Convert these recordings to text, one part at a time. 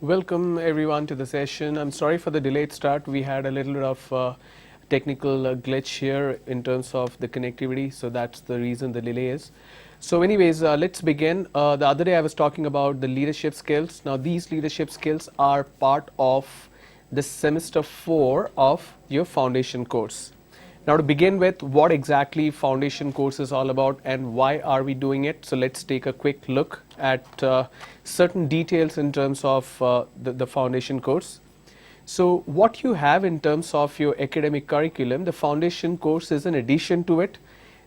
Welcome everyone to the session. I'm sorry for the delayed start. We had a little bit of technical glitch here in terms of the connectivity, so that's the reason the delay is. So anyways, let's begin. The other day I was talking about the leadership skills. Now these leadership skills are part of the semester 4 of your foundation course. Now to begin with, what exactly foundation course is all about and why are we doing it? So let's take a quick look at certain details in terms of the foundation course. So what you have in terms of your academic curriculum, the foundation course is an addition to it.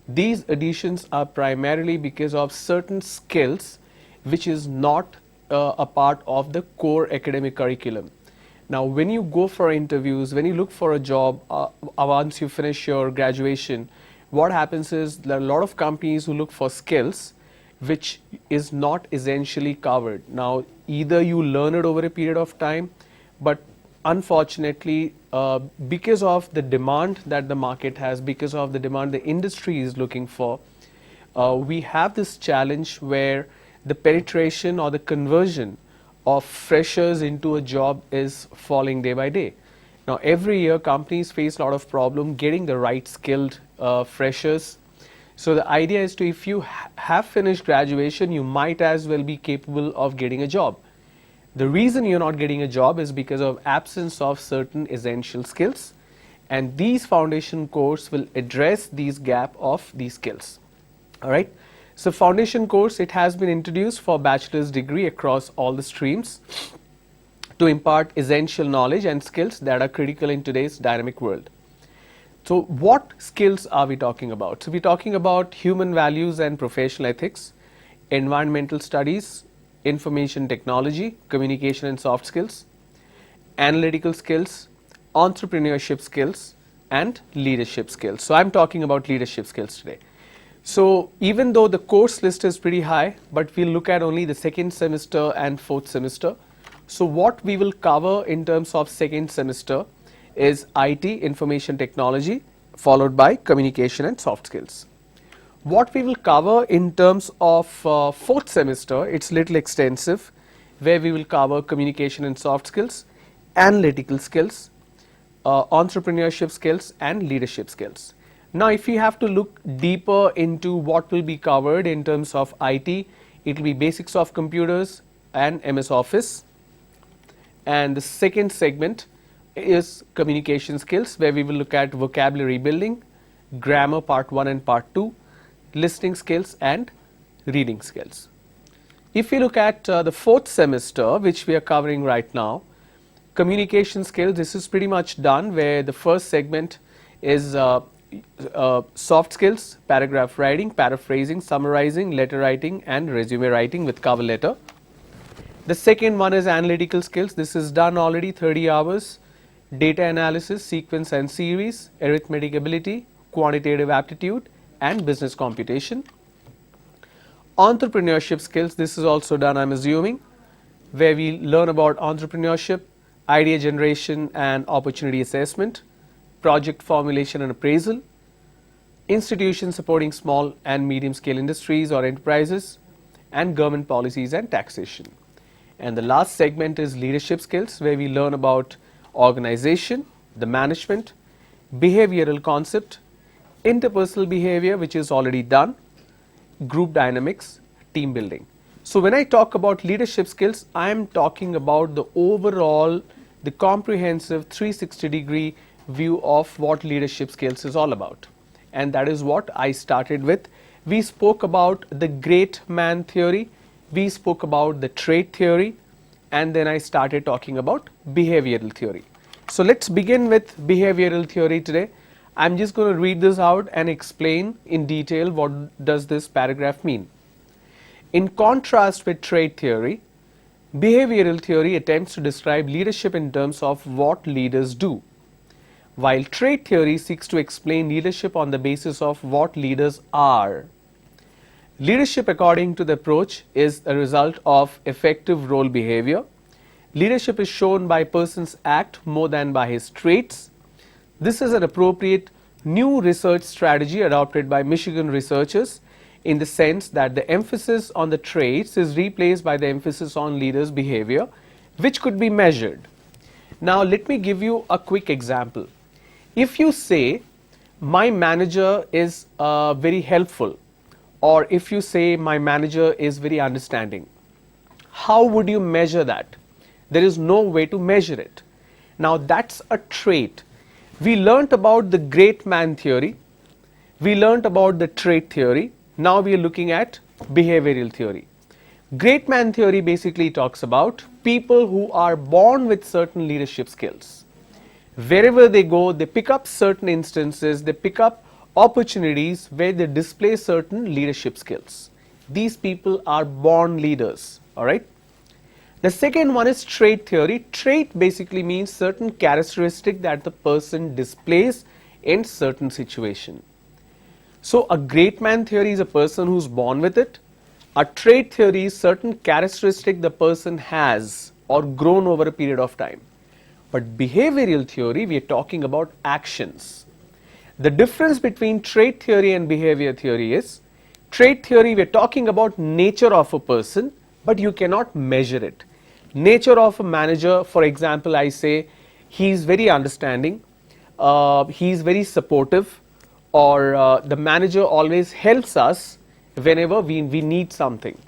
These additions are primarily because of certain skills which is not a part of the core academic curriculum. Now when you go for interviews, when you look for a job, once you finish your graduation, what happens is there are a lot of companies who look for skills which is not essentially covered. Now either you learn it over a period of time, but unfortunately because of the demand that the market has, because of the demand the industry is looking for, we have this challenge where the penetration or the conversion of freshers into a job is falling day by day. Now every year companies face a lot of problem getting the right skilled freshers. So the idea is to, if you have finished graduation, you might as well be capable of getting a job. The reason you're not getting a job is because of absence of certain essential skills, and these foundation course will address these gap of these skills. All right. So foundation course, it has been introduced for bachelor's degree across all the streams to impart essential knowledge and skills that are critical in today's dynamic world. So what skills are we talking about? So we're talking about human values and professional ethics, environmental studies, information technology, communication and soft skills, analytical skills, entrepreneurship skills, and leadership skills. So I'm talking about leadership skills today. So even though the course list is pretty high, but we'll look at only the second semester and fourth semester. So what we will cover in terms of second semester is IT, information technology, followed by communication and soft skills. What we will cover in terms of fourth semester, it's little extensive, where we will cover communication and soft skills, analytical skills, entrepreneurship skills, and leadership skills. Now if you have to look deeper into what will be covered in terms of IT, it will be basics of computers and MS Office. And the second segment is communication skills, where we will look at vocabulary building, grammar part 1 and part 2, listening skills and reading skills. If you look at the fourth semester, which we are covering right now, communication skills, this is pretty much done, where the first segment is soft skills, paragraph writing, paraphrasing, summarizing, letter writing and resume writing with cover letter. The second one is analytical skills. This is done already, 30 hours, data analysis, sequence and series, arithmetic ability, quantitative aptitude and business computation. Entrepreneurship skills, this is also done, I'm assuming, where we learn about entrepreneurship, idea generation and opportunity assessment, project formulation and appraisal, institutions supporting small and medium scale industries or enterprises, and government policies and taxation. And the last segment is leadership skills, where we learn about organization, the management, behavioral concept, interpersonal behavior, which is already done, group dynamics, team building. So when I talk about leadership skills, I am talking about the overall, the comprehensive 360-degree view of what leadership skills is all about. And that is what I started with. We spoke about the great man theory, we spoke about the trait theory, and then I started talking about behavioral theory. So let's begin with behavioral theory today. I'm just going to read this out and explain in detail what does this paragraph mean. In contrast with trait theory, behavioral theory attempts to describe leadership in terms of what leaders do, while trait theory seeks to explain leadership on the basis of what leaders are. Leadership, according to the approach, is a result of effective role behavior. Leadership is shown by a person's act more than by his traits. This is an appropriate new research strategy adopted by Michigan researchers in the sense that the emphasis on the traits is replaced by the emphasis on leaders' behavior, which could be measured. Now let me give you a quick example. If you say my manager is very helpful, or if you say my manager is very understanding, how would you measure that? There is no way to measure it. Now that's a trait. We learnt about the great man theory, we learnt about the trait theory, now we are looking at behavioral theory. Great man theory basically talks about people who are born with certain leadership skills. Wherever they go, they pick up certain instances, they pick up opportunities where they display certain leadership skills. These people are born leaders, alright? The second one is trait theory. Trait basically means certain characteristic that the person displays in certain situation. So a great man theory is a person who's born with it. A trait theory is certain characteristic the person has or grown over a period of time. But behavioral theory, we are talking about actions. The difference between trait theory and behavior theory is, trait theory we are talking about nature of a person, but you cannot measure it. Nature of a manager, for example, I say he is very understanding, he is very supportive, or the manager always helps us whenever we need something.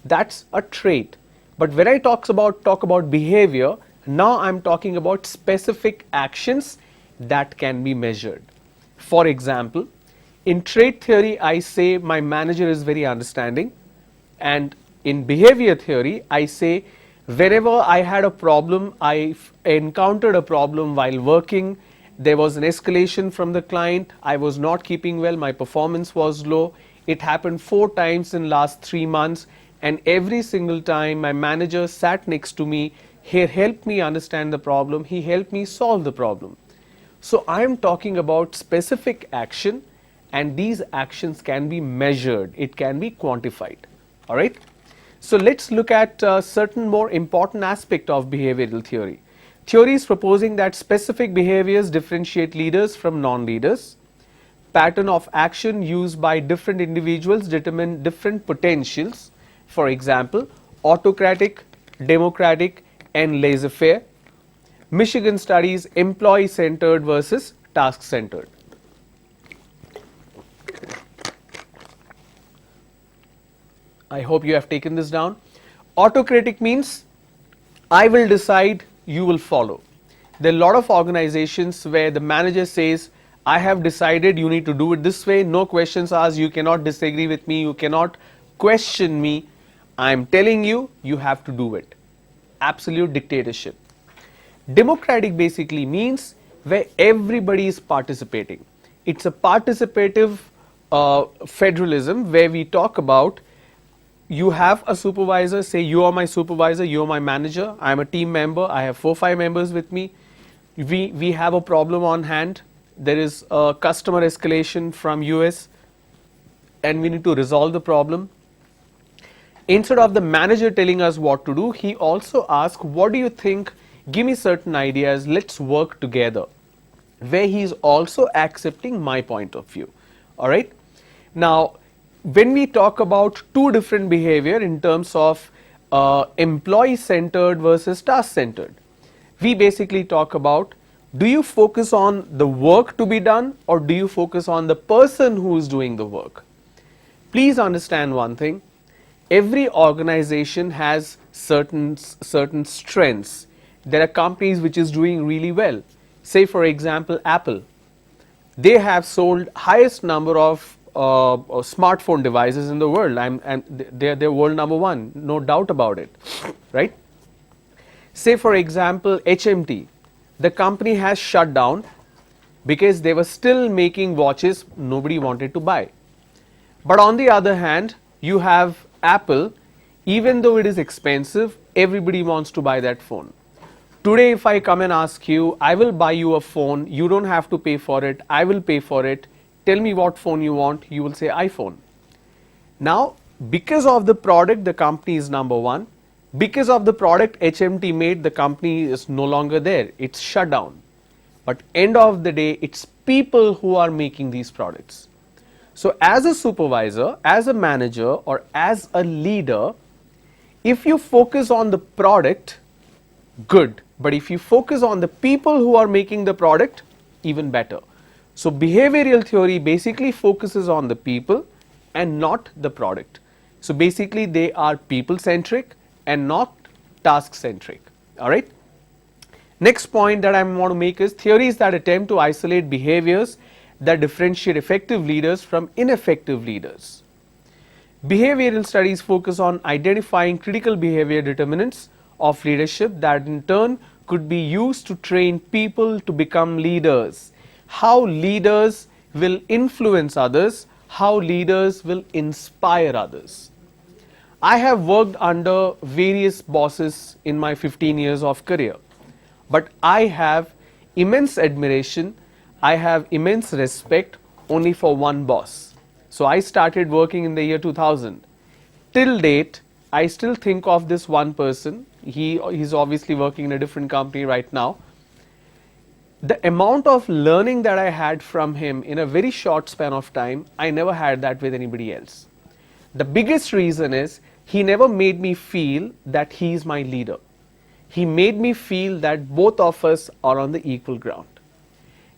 That's a trait. But when I talk about behavior, now I'm talking about specific actions that can be measured. For example, in trait theory, I say my manager is very understanding, and in behavior theory, I say whenever I had a problem, I encountered a problem while working, there was an escalation from the client, I was not keeping well, my performance was low, it happened 4 times in last 3 months, and every single time my manager sat next to me, he helped me understand the problem, he helped me solve the problem. So I am talking about specific action, and these actions can be measured, it can be quantified, alright. So let's look at certain more important aspect of behavioral theory. Theory is proposing that specific behaviors differentiate leaders from non-leaders. Pattern of action used by different individuals determine different potentials. For example, autocratic, democratic, and laissez-faire. Michigan studies employee-centered versus task-centered. I hope you have taken this down. Autocratic means I will decide, you will follow. There are a lot of organizations where the manager says, I have decided you need to do it this way, no questions asked, you cannot disagree with me, you cannot question me, I am telling you, you have to do it. Absolute dictatorship. Democratic basically means where everybody is participating. It's a participative federalism where we talk about you have a supervisor, say you are my supervisor, you are my manager, I am a team member, I have 4-5 members with me, we have a problem on hand, there is a customer escalation from US and we need to resolve the problem. Instead of the manager telling us what to do, he also asks, what do you think, give me certain ideas, let's work together, where he is also accepting my point of view, alright. Now when we talk about two different behavior in terms of employee centered versus task centered, we basically talk about, do you focus on the work to be done or do you focus on the person who is doing the work? Please understand one thing, every organization has certain strengths. There are companies which is doing really well. Say for example Apple, they have sold highest number of smartphone devices in the world, and they're world number 1, no doubt about it, right? Say for example HMT, the company has shut down because they were still making watches nobody wanted to buy. But on the other hand, you have Apple, even though it is expensive, everybody wants to buy that phone. Today if I come and ask you, I will buy you a phone, you don't have to pay for it, I will pay for it, tell me what phone you want, you will say iPhone. Now because of the product the company is number 1, because of the product HMT made, the company is no longer there, it's shut down. But end of the day, it's people who are making these products. So as a supervisor, as a manager or as a leader, if you focus on the product, good. But if you focus on the people who are making the product, even better. So behavioral theory basically focuses on the people and not the product. So basically they are people centric and not task centric. Alright. Next point that I want to make is theories that attempt to isolate behaviors that differentiate effective leaders from ineffective leaders. Behavioral studies focus on identifying critical behavior determinants of leadership that in turn could be used to train people to become leaders. How leaders will influence others, how leaders will inspire others. I have worked under various bosses in my 15 years of career, but I have immense admiration, I have immense respect only for one boss. So I started working in the year 2000. Till date, I still think of this one person. He's obviously working in a different company right now. The amount of learning that I had from him in a very short span of time, I never had that with anybody else. The biggest reason is he never made me feel that he is my leader. He made me feel that both of us are on the equal ground.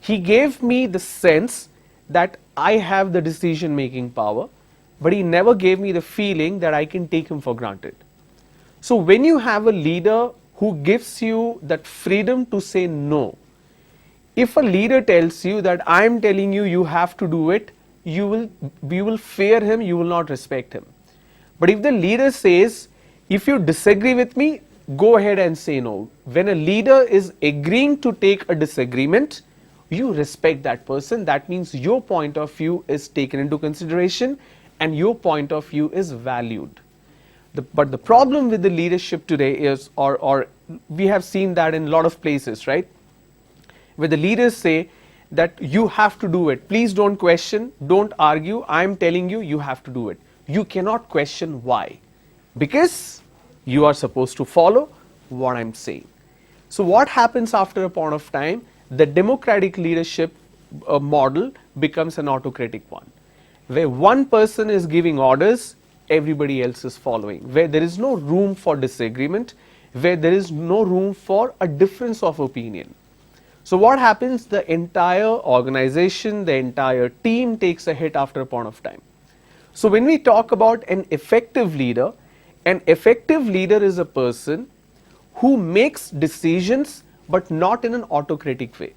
He gave me the sense that I have the decision making power, but he never gave me the feeling that I can take him for granted. So when you have a leader who gives you that freedom to say no, if a leader tells you that I am telling you you have to do it, you will fear him, you will not respect him. But if the leader says, if you disagree with me, go ahead and say no. When a leader is agreeing to take a disagreement, you respect that person. That means your point of view is taken into consideration and your point of view is valued. But the problem with the leadership today is, or we have seen that in a lot of places, right? Where the leaders say that you have to do it. Please don't question, don't argue. I am telling you, you have to do it. You cannot question why. Because you are supposed to follow what I'm saying. So what happens after a point of time? The democratic leadership model becomes an autocratic one, where one person is giving orders, everybody else is following, where there is no room for disagreement, where there is no room for a difference of opinion. So what happens? The entire organization, the entire team takes a hit after a point of time. So when we talk about an effective leader is a person who makes decisions but not in an autocratic way.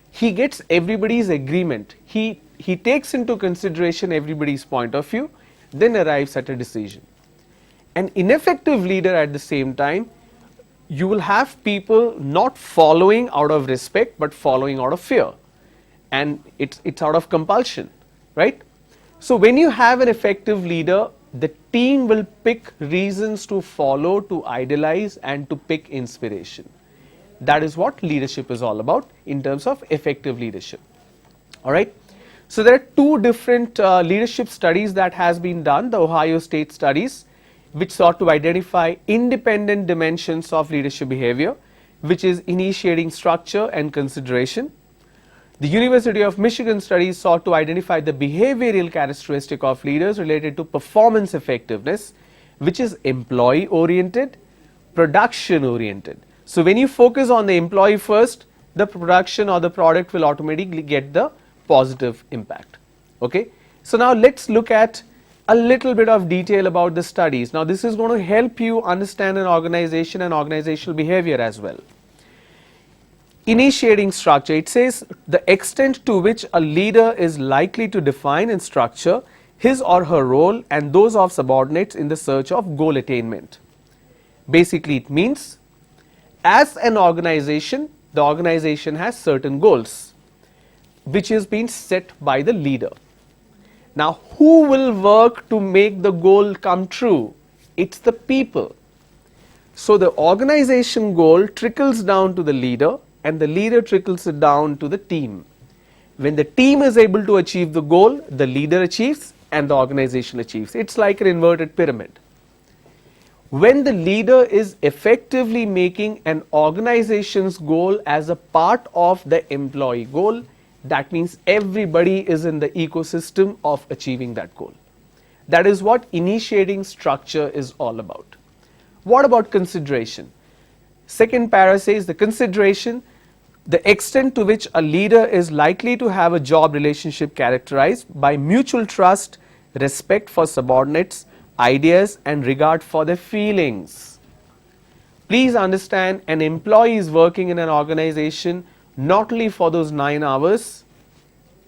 He gets everybody's agreement. He takes into consideration everybody's point of view, then arrives at a decision. An ineffective leader at the same time, you will have people not following out of respect but following out of fear, and it's out of compulsion, right? So when you have an effective leader, the team will pick reasons to follow, to idolize, and to pick inspiration. That is what leadership is all about in terms of effective leadership. Alright. So there are two different leadership studies that has been done, the Ohio State studies, which sought to identify independent dimensions of leadership behavior, which is initiating structure and consideration. The University of Michigan studies sought to identify the behavioral characteristic of leaders related to performance effectiveness, which is employee oriented, production oriented. So when you focus on the employee first, the production or the product will automatically get the positive impact. Okay. So now let's look at a little bit of detail about the studies. Now this is going to help you understand an organization and organizational behavior as well. Initiating structure, it says the extent to which a leader is likely to define and structure his or her role and those of subordinates in the search of goal attainment. Basically it means, as an organization, the organization has certain goals which is being set by the leader. Now who will work to make the goal come true? It's the people. So the organization goal trickles down to the leader and the leader trickles it down to the team. When the team is able to achieve the goal, the leader achieves and the organization achieves. It's like an inverted pyramid. When the leader is effectively making an organization's goal as a part of the employee goal, that means everybody is in the ecosystem of achieving that goal. That is what initiating structure is all about. What about consideration? Second para says the consideration, the extent to which a leader is likely to have a job relationship characterized by mutual trust, respect for subordinates, ideas and regard for their feelings. Please understand, an employee is working in an organization not only for those 9 hours,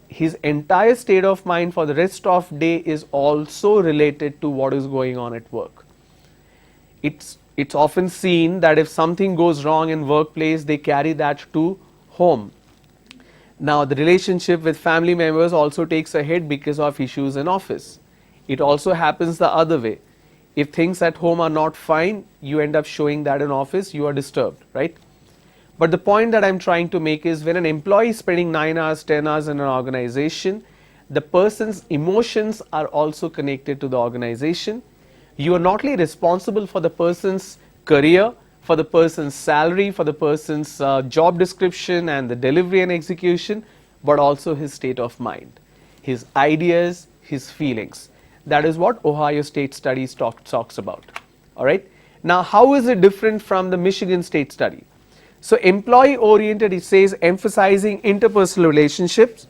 his entire state of mind for the rest of day is also related to what is going on at work. It's often seen that if something goes wrong in workplace, they carry that to home. Now the relationship with family members also takes a hit because of issues in office. It also happens the other way. If things at home are not fine, you end up showing that in office you are disturbed, right? But the point that I'm trying to make is, when an employee is spending 9 hours, 10 hours in an organization, the person's emotions are also connected to the organization. You are not only responsible for the person's career, for the person's salary, for the person's job description and the delivery and execution, but also his state of mind, his ideas, his feelings. That is what Ohio State Studies talks about. All right. Now, how is it different from the Michigan State study? So, employee oriented, it says, emphasizing interpersonal relationships,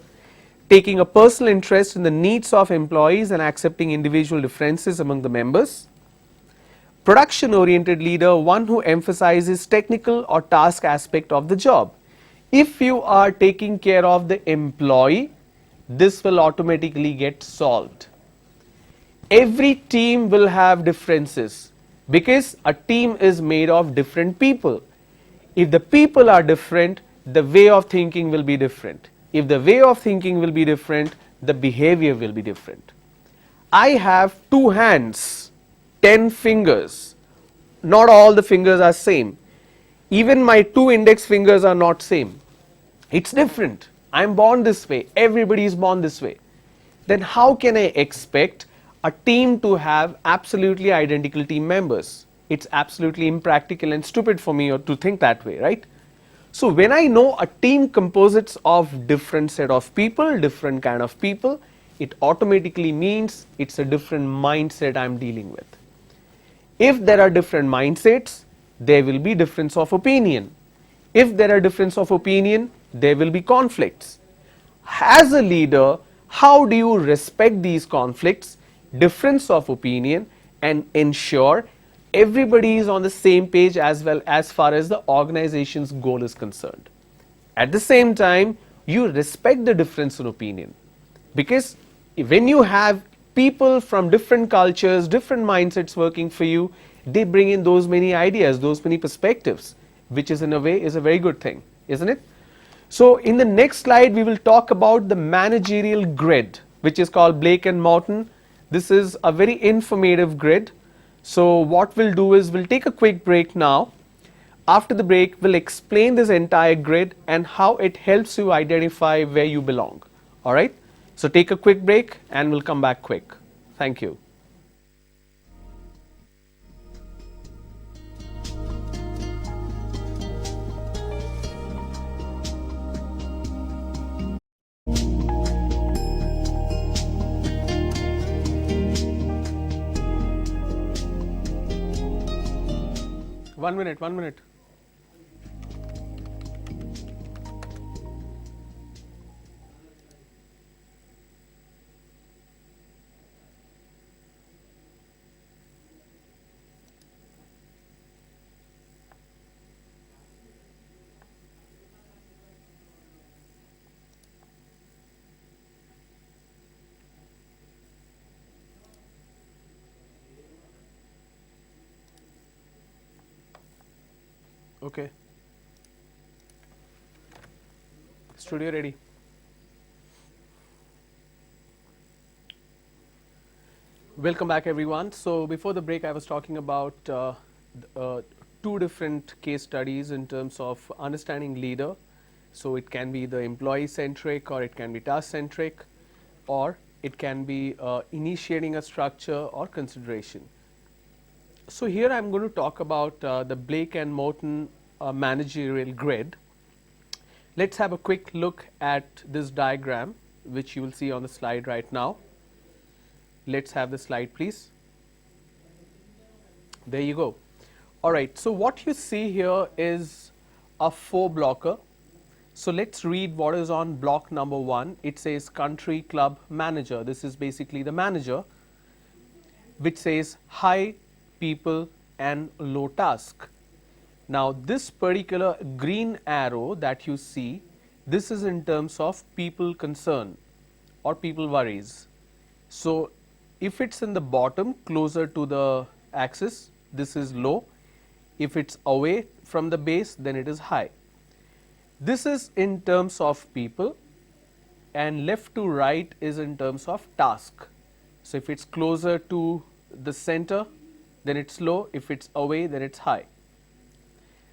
taking a personal interest in the needs of employees and accepting individual differences among the members. Production oriented leader, one who emphasizes technical or task aspect of the job. If you are taking care of the employee, this will automatically get solved. Every team will have differences because a team is made of different people. If the people are different, the way of thinking will be different. If the way of thinking will be different, the behavior will be different. I have 2 hands, 10 fingers. Not all the fingers are same. Even my 2 index fingers are not same. It's different. I'm born this way. Everybody is born this way. Then how can I expect a team to have absolutely identical team members? It's absolutely impractical and stupid for me to think that way, right? So when I know a team composites of different set of people, different kind of people, it automatically means it's a different mindset I'm dealing with. If there are different mindsets, there will be difference of opinion. If there are difference of opinion, there will be conflicts. As a leader, how do you respect these conflicts, difference of opinion, and ensure everybody is on the same page as well as far as the organization's goal is concerned? At the same time, you respect the difference in opinion, because when you have people from different cultures, different mindsets working for you, they bring in those many ideas, those many perspectives, which is in a way is a very good thing, isn't it? So in the next slide, we will talk about the managerial grid, which is called Blake and Morton. This is a very informative grid. So what we'll do is we'll take a quick break now. After the break, we'll explain this entire grid and how it helps you identify where you belong. All right. So take a quick break and we'll come back quick. Thank you. One minute. Okay. Studio ready. Welcome back, everyone. So before the break, I was talking about 2 different case studies in terms of understanding leader. So it can be the employee centric, or it can be task centric, or it can be initiating a structure or consideration. So here I'm going to talk about the Blake and Morton managerial grid. Let's have a quick look at this diagram, which you will see on the slide right now. Let's have the slide, please. There you go. Alright, so what you see here is a 4-blocker. So let's read what is on block number 1. It says country club manager. This is basically the manager, which says high, people and low task. Now this particular green arrow that you see, this is in terms of people concern or people worries. So if it's in the bottom closer to the axis, this is low. If it's away from the base, then it is high. This is in terms of people, and left to right is in terms of task. So if it's closer to the center, then it's low. If it's away, then it's high.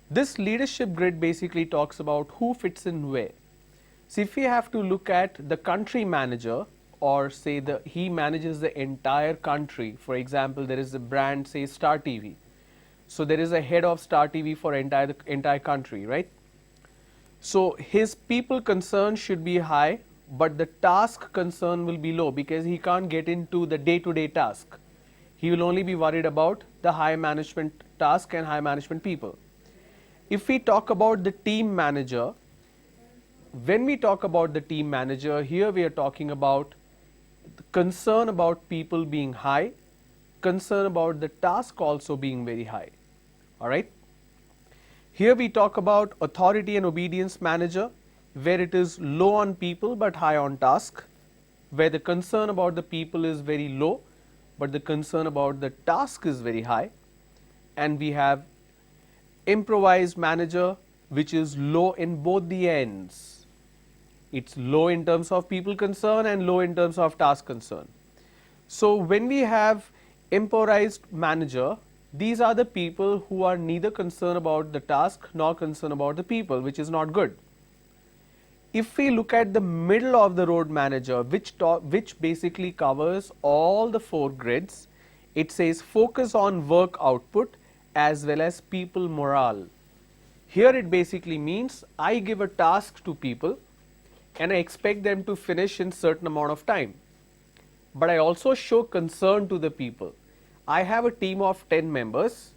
This leadership grid basically talks about who fits in where. So if we have to look at the country manager, or say he manages the entire country. For example, there is a brand, say Star TV. So there is a head of Star TV for the entire country, right? So his people concern should be high, but the task concern will be low because he can't get into the day-to-day task. He will only be worried about the high management task and high management people. If we talk about the team manager, when we talk about the team manager, here we are talking about the concern about people being high, concern about the task also being very high. Alright. Here we talk about authority and obedience manager, where it is low on people but high on task, where the concern about the people is very low but the concern about the task is very high. And we have improvised manager, which is low in both the ends. It's low in terms of people concern and low in terms of task concern. So when we have improvised manager, these are the people who are neither concerned about the task nor concerned about the people, which is not good. If we look at the middle of the road manager, which basically covers all the 4 grids, it says focus on work output as well as people morale. Here it basically means I give a task to people and I expect them to finish in certain amount of time. But I also show concern to the people. I have a team of 10 members.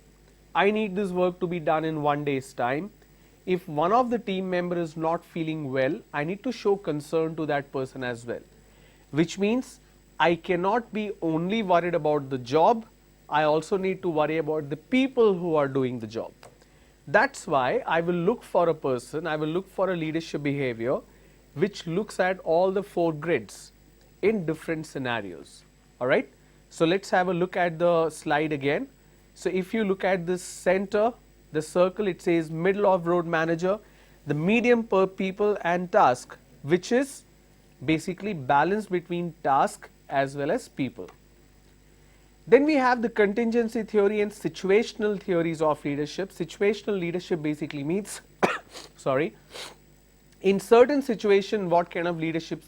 I need this work to be done in 1 day's time. If one of the team member is not feeling well, I need to show concern to that person as well. Which means I cannot be only worried about the job, I also need to worry about the people who are doing the job. That's why I will look for a person, I will look for a leadership behavior which looks at all the 4 grids in different scenarios. Alright. So let's have a look at the slide again. So if you look at this center, the circle, it says middle of road manager, the medium per people and task, which is basically balance between task as well as people. Then we have the contingency theory and situational theories of leadership. Situational leadership basically means sorry, in certain situation what kind of leadership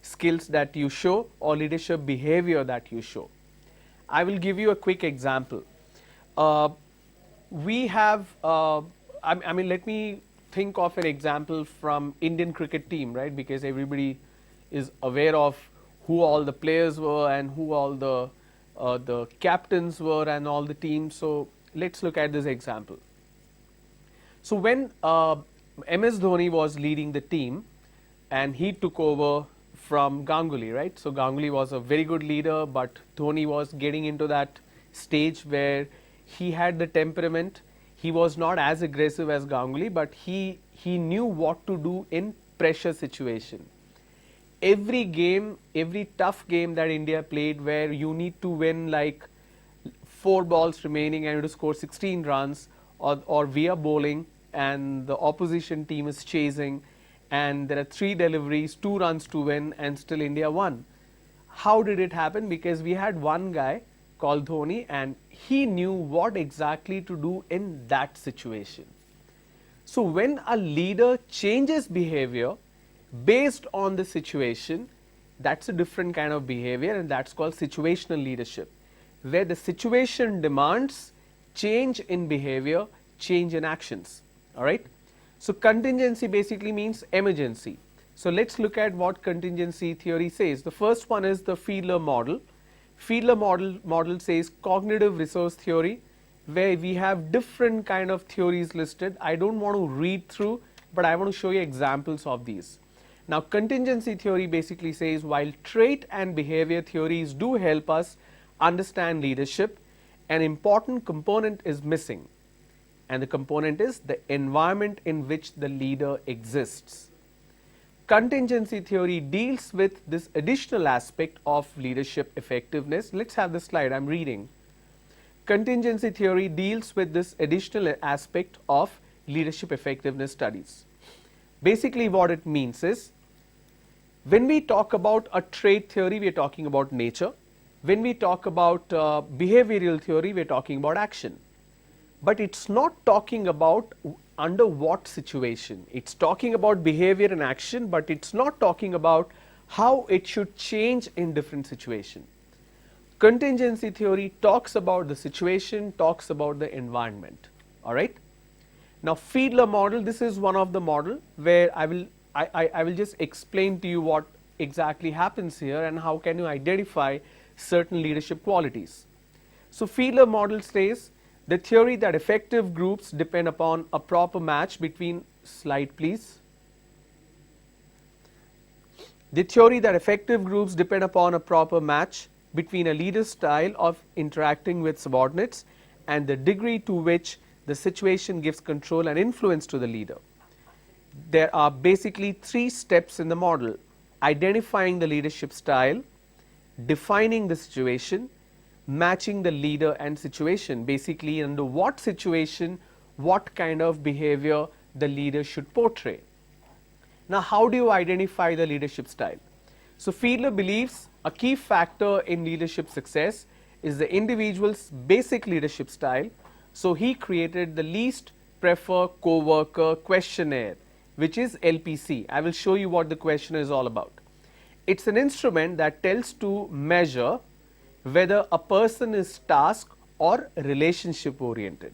skills that you show or leadership behavior that you show. I will give you a quick example. We have, I mean, let me think of an example from Indian cricket team, right? Because everybody is aware of who all the players were and who all the captains were and all the teams. So let's look at this example. So when MS Dhoni was leading the team and he took over from Ganguly, right? So Ganguly was a very good leader, but Dhoni was getting into that stage where he had the temperament. He was not as aggressive as Ganguly, but he knew what to do in pressure situation. Every game, every tough game that India played where you need to win like 4 balls remaining and you have to score 16 runs, or we are bowling and the opposition team is chasing and there are 3 deliveries, 2 runs to win, and still India won. How did it happen? Because we had one guy called Dhoni and he knew what exactly to do in that situation. So when a leader changes behavior based on the situation, that's a different kind of behavior, and that's called situational leadership, where the situation demands change in behavior, change in actions. Alright. So contingency basically means emergency. So let's look at what contingency theory says. The first one is the Fiedler model. Fiedler model says cognitive resource theory, where we have different kind of theories listed. I don't want to read through, but I want to show you examples of these. Now, contingency theory basically says while trait and behavior theories do help us understand leadership, an important component is missing, and the component is the environment in which the leader exists. Contingency theory deals with this additional aspect of leadership effectiveness. Let's have the slide. I'm reading. Contingency theory deals with this additional aspect of leadership effectiveness studies. Basically, what it means is, when we talk about a trait theory, we are talking about nature. When we talk about behavioral theory, we are talking about action. But it's not talking about under what situation. It's talking about behavior and action, but it's not talking about how it should change in different situations. Contingency theory talks about the situation, talks about the environment. All right. Now, Fiedler model, this is one of the model where I will just explain to you what exactly happens here and how can you identify certain leadership qualities. So, Fiedler model says the theory that effective groups depend upon a proper match between, slide please. The theory that effective groups depend upon a proper match between a leader's style of interacting with subordinates and the degree to which the situation gives control and influence to the leader. There are basically 3 steps in the model: identifying the leadership style, defining the situation, matching the leader and situation. Basically, under what situation, what kind of behavior the leader should portray. Now, how do you identify the leadership style? So, Fiedler believes a key factor in leadership success is the individual's basic leadership style. So, he created the least prefer co-worker questionnaire, which is LPC. I will show you what the questionnaire is all about. It's an instrument that tells to measure whether a person is task or relationship oriented.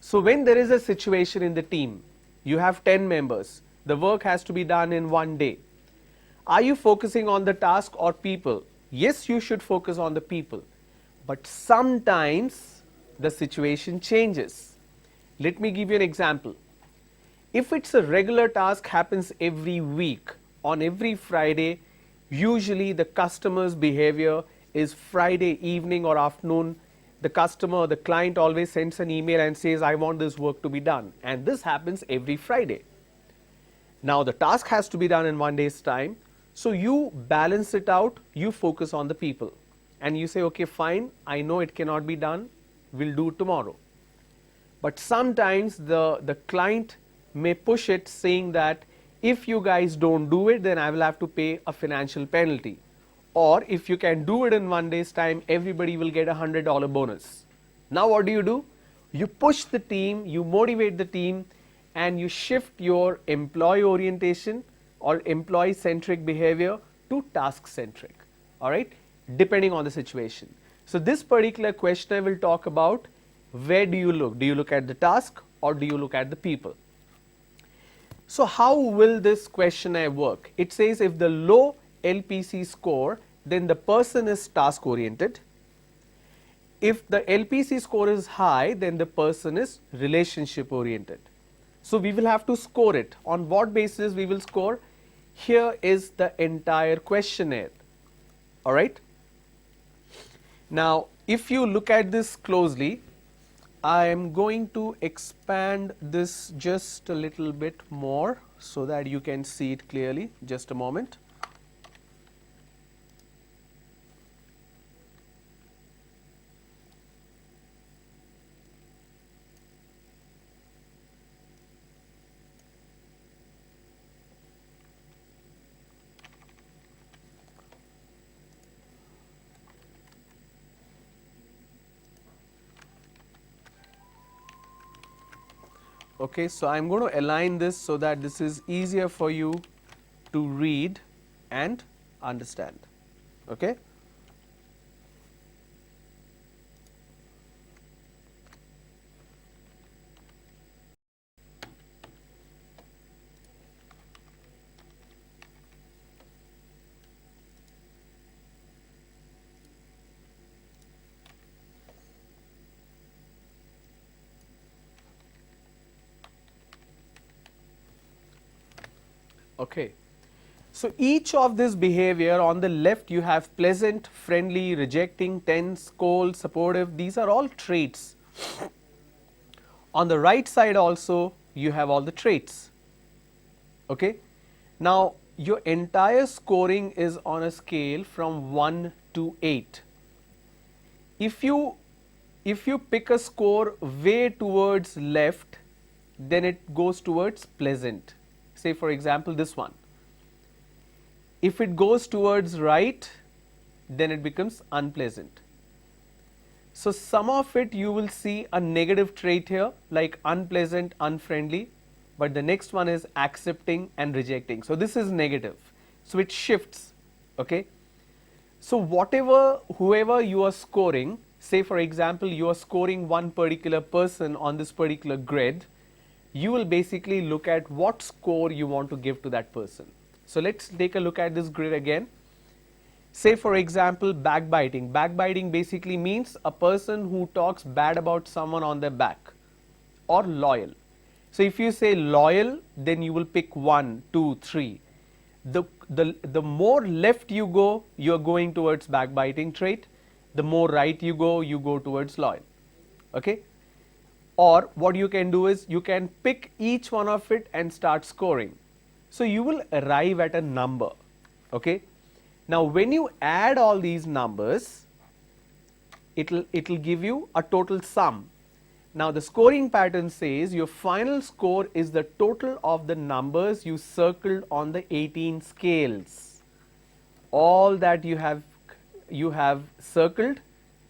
So, when there is a situation in the team, you have 10 members, the work has to be done in one day. Are you focusing on the task or people? Yes, you should focus on the people, but sometimes the situation changes. Let me give you an example. If it's a regular task happens every week, on every Friday, usually the customer's behavior is Friday evening or afternoon, the customer, the client always sends an email and says, I want this work to be done, and this happens every Friday. Now, the task has to be done in one day's time, so you balance it out, you focus on the people, and you say, okay, fine, I know it cannot be done, we'll do it tomorrow. But sometimes the client may push it, saying that if you guys don't do it, then I will have to pay a financial penalty. Or if you can do it in one day's time, everybody will get a $100 bonus. Now what do? You push the team, you motivate the team, and you shift your employee orientation or employee centric behavior to task centric, all right, depending on the situation. So, this particular question I will talk about, where do you look? Do you look at the task or do you look at the people? So, how will this questionnaire work? It says if the low LPC score, then the person is task oriented. If the LPC score is high, then the person is relationship oriented. So, we will have to score it. On what basis we will score? Here is the entire questionnaire, all right. Now, if you look at this closely, I am going to expand this just a little bit more so that you can see it clearly. Just a moment. Okay, so I am going to align this so that this is easier for you to read and understand. Okay. Okay. So each of this behavior, on the left you have pleasant, friendly, rejecting, tense, cold, supportive, these are all traits. On the right side also you have all the traits. Okay. Now your entire scoring is on a scale from 1 to 8. If you pick a score way towards left, then it goes towards pleasant. Say for example this one. If it goes towards right, then it becomes unpleasant. So some of it you will see a negative trait here, like unpleasant, unfriendly, but the next one is accepting and rejecting. So this is negative. So it shifts. Okay. So whoever you are scoring, say for example you are scoring one particular person on this particular grid, you will basically look at what score you want to give to that person. So let's take a look at this grid again. Say for example backbiting. Backbiting basically means a person who talks bad about someone on their back, or loyal. So if you say loyal, then you will pick 1, 2, 3. The more left you go, you are going towards backbiting trait. The more right you go towards loyal. Okay. Or what you can do is you can pick each one of it and start scoring. So you will arrive at a number. Okay. Now when you add all these numbers, it'll give you a total sum. Now the scoring pattern says your final score is the total of the numbers you circled on the 18 scales. All that you have circled,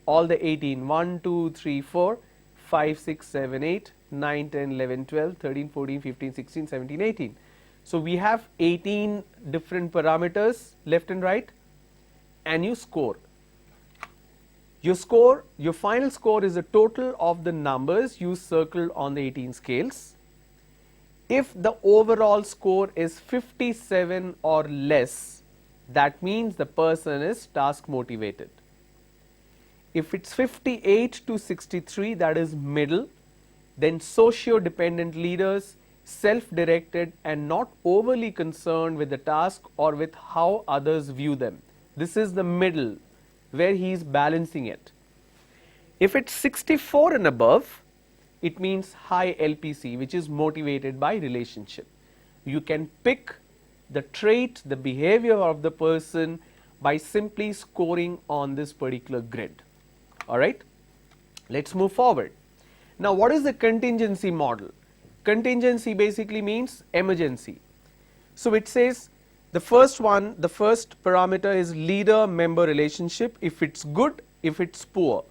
all the 18, 1, 2, 3, 4, 5, 6, 7, 8, 9, 10, 11, 12, 13, 14, 15, 16, 17, 18. So we have 18 different parameters left and right, and you score. Your final score is the total of the numbers you circled on the 18 scales. If the overall score is 57 or less, that means the person is task motivated. If it's 58 to 63, that is middle, then socio-dependent leaders, self-directed and not overly concerned with the task or with how others view them. This is the middle where he is balancing it. If it's 64 and above, it means high LPC, which is motivated by relationship. You can pick the trait, the behavior of the person by simply scoring on this particular grid. Alright, let's move forward. Now what is the contingency model? Contingency basically means emergency. So it says the first parameter is leader-member relationship, if it's good, if it's poor.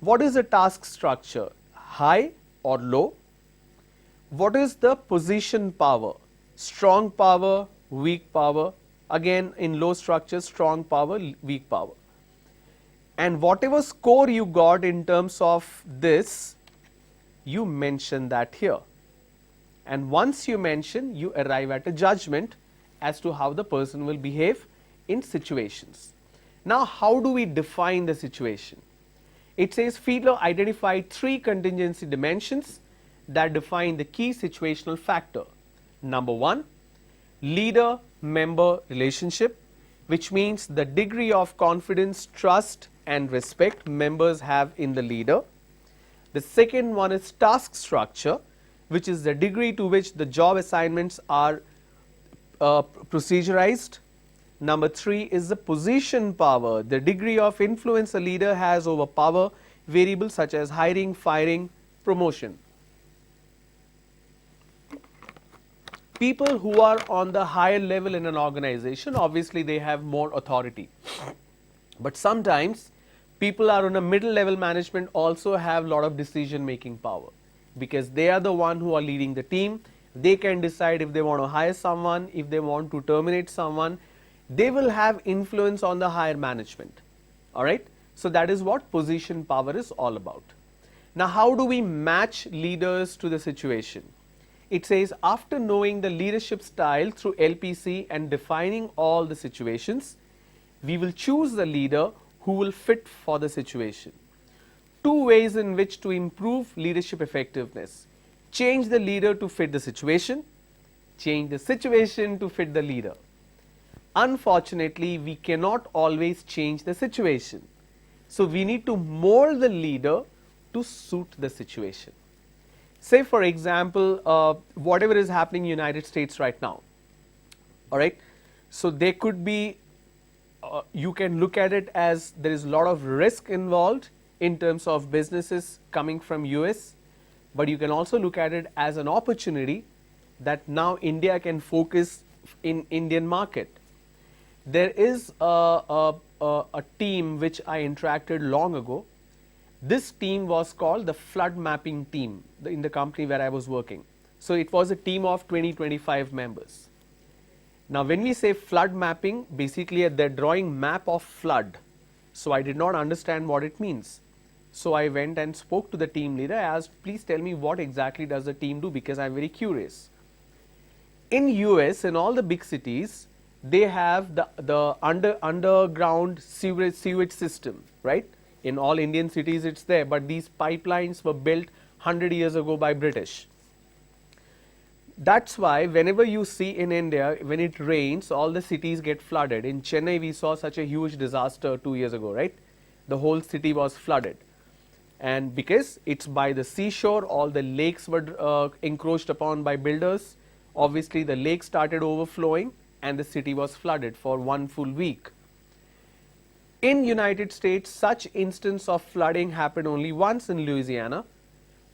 What is the task structure? High or low? What is the position power? Strong power, weak power. Again in low structure, strong power, weak power. And whatever score you got in terms of this, you mention that here. And once you mention, you arrive at a judgment as to how the person will behave in situations. Now how do we define the situation? It says Fiedler identified 3 contingency dimensions that define the key situational factor. Number 1, leader-member relationship, which means the degree of confidence, trust and respect members have in the leader. The second one is task structure, which is the degree to which the job assignments are procedurized. Number 3 is the position power, the degree of influence a leader has over power variables such as hiring, firing, promotion. People who are on the higher level in an organization, obviously they have more authority. But sometimes people are on a middle level management also have a lot of decision making power, because they are the one who are leading the team. They can decide if they want to hire someone, if they want to terminate someone. They will have influence on the higher management. Alright. So that is what position power is all about. Now how do we match leaders to the situation? It says after knowing the leadership style through LPC and defining all the situations, we will choose the leader who will fit for the situation. 2 ways in which to improve leadership effectiveness: change the leader to fit the situation, change the situation to fit the leader. Unfortunately, we cannot always change the situation. So we need to mold the leader to suit the situation. Say for example, whatever is happening in the United States right now, all right, so there could be, you can look at it as there is a lot of risk involved in terms of businesses coming from US, but you can also look at it as an opportunity that now India can focus in Indian market. There is a team which I interacted long ago. This team was called the flood mapping team in the company where I was working. So it was a team of 20-25 members. Now when we say flood mapping, basically they're drawing map of flood. So I did not understand what it means. So I went and spoke to the team leader. I asked, please tell me what exactly does the team do, because I'm very curious. In US, in all the big cities, they have the underground sewage system, right? In all Indian cities it's there, but these pipelines were built 100 years ago by British. That's why whenever you see in India, when it rains, all the cities get flooded. In Chennai, we saw such a huge disaster 2 years ago, right? The whole city was flooded. And because it's by the seashore, all the lakes were encroached upon by builders. Obviously, the lake started overflowing and the city was flooded for 1 full week. In United States, such instance of flooding happened only once in Louisiana,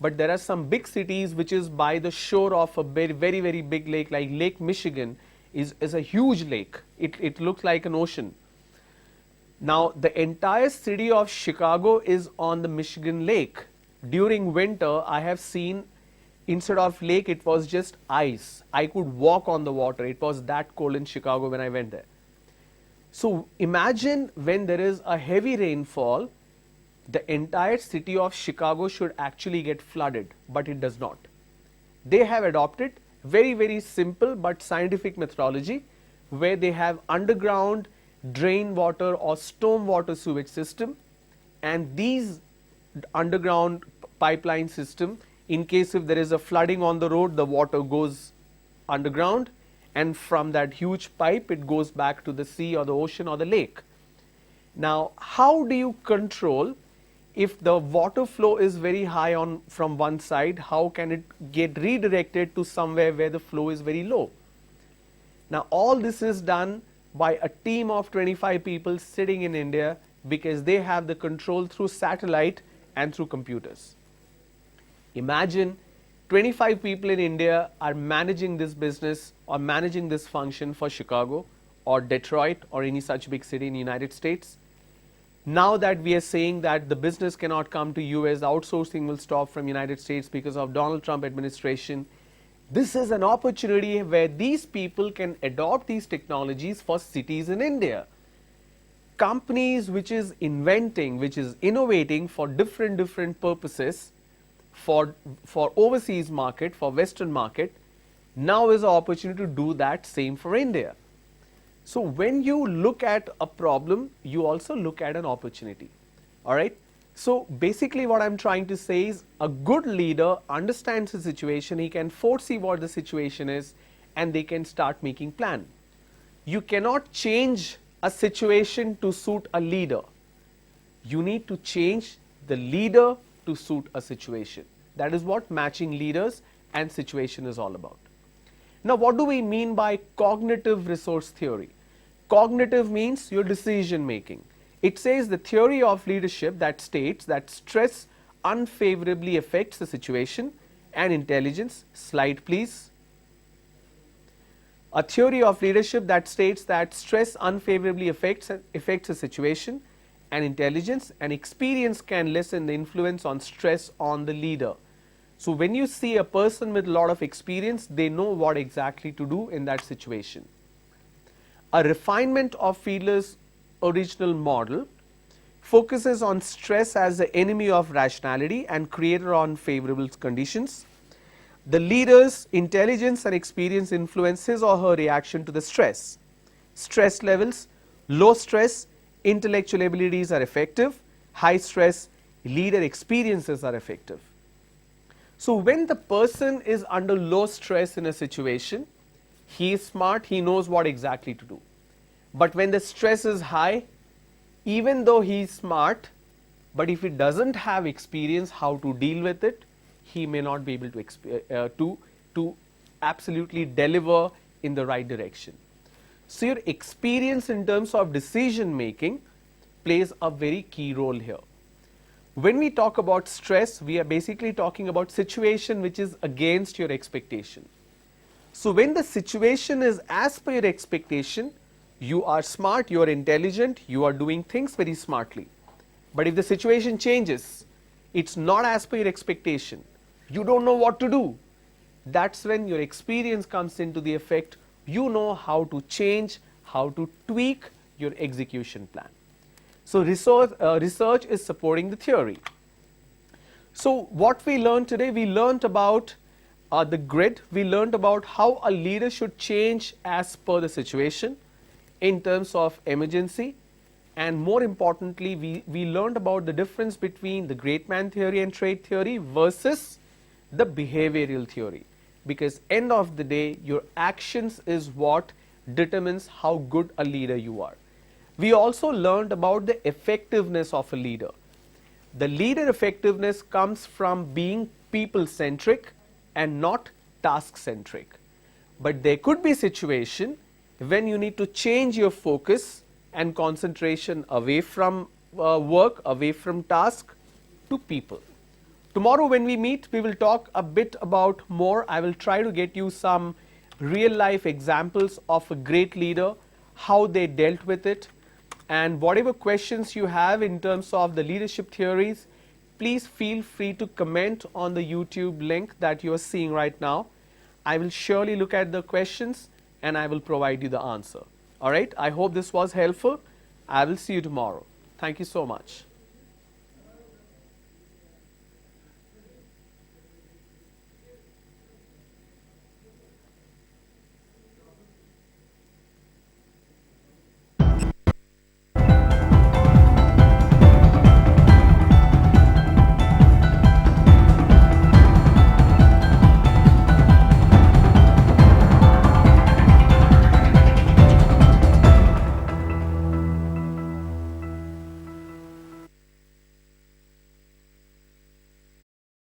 but there are some big cities which is by the shore of a very big lake, like Lake Michigan is a huge lake. It looks like an ocean. Now the entire city of Chicago is on the Michigan lake. During winter, I have seen, instead of lake, it was just ice. I could walk on the water. It was that cold in Chicago when I went there. So imagine when there is a heavy rainfall, the entire city of Chicago should actually get flooded, but it does not. They have adopted very simple but scientific methodology where they have underground drain water or storm water sewage system, and these underground pipeline system, in case if there is a flooding on the road, the water goes underground, and from that huge pipe it goes back to the sea or the ocean or the lake. Now how do you control if the water flow is very high on from one side? How can it get redirected to somewhere where the flow is very low? Now all this is done by a team of 25 people sitting in India, because they have the control through satellite and through computers. Imagine 25 people in India are managing this business or managing this function for Chicago or Detroit or any such big city in the United States. Now that we are saying that the business cannot come to US, outsourcing will stop from United States because of Donald Trump administration, this is an opportunity where these people can adopt these technologies for cities in India. Companies which is inventing, which is innovating for different purposes, for overseas market, for Western market, now is an opportunity to do that same for India. So when you look at a problem, you also look at an opportunity. All right. So basically what I'm trying to say is, a good leader understands the situation, he can foresee what the situation is, and they can start making plan. You cannot change a situation to suit a leader. You need to change the leader to suit a situation. That is what matching leaders and situation is all about. Now what do we mean by cognitive resource theory? Cognitive means your decision making. It says the theory of leadership that states that stress unfavorably affects the situation and intelligence. Slide please. A theory of leadership that states that stress unfavorably affects a situation and intelligence, and experience can lessen the influence on stress on the leader. So when you see a person with a lot of experience, they know what exactly to do in that situation. A refinement of Fiedler's original model focuses on stress as the enemy of rationality and creator on favorable conditions. The leader's intelligence and experience influence his or her reaction to the stress. Stress levels: low stress, intellectual abilities are effective; high stress, leader experiences are effective. So when the person is under low stress in a situation, He is smart, he knows what exactly to do. But when the stress is high, even though he is smart, but if he doesn't have experience how to deal with it, he may not be able to absolutely deliver in the right direction. So your experience in terms of decision making plays a very key role here. When we talk about stress, we are basically talking about situation which is against your expectation. So when the situation is as per your expectation, you are smart, you are intelligent, you are doing things very smartly. But if the situation changes, it's not as per your expectation, you don't know what to do, that's when your experience comes into the effect. You know how to change, how to tweak your execution plan. So research is supporting the theory. So what we learned today, we learned about the grid, we learned about how a leader should change as per the situation in terms of emergency, and more importantly we learned about the difference between the great man theory and trait theory versus the behavioral theory, because end of the day your actions is what determines how good a leader you are. We also learned about the effectiveness of a leader. The leader effectiveness comes from being people centric and not task centric. But there could be situation when you need to change your focus and concentration away from work, away from task to people. Tomorrow when we meet, we will talk a bit about more. I will try to get you some real life examples of a great leader, how they dealt with it, and whatever questions you have in terms of the leadership theories, please feel free to comment on the YouTube link that you are seeing right now. I will surely look at the questions and I will provide you the answer. Alright, I hope this was helpful. I will see you tomorrow. Thank you so much.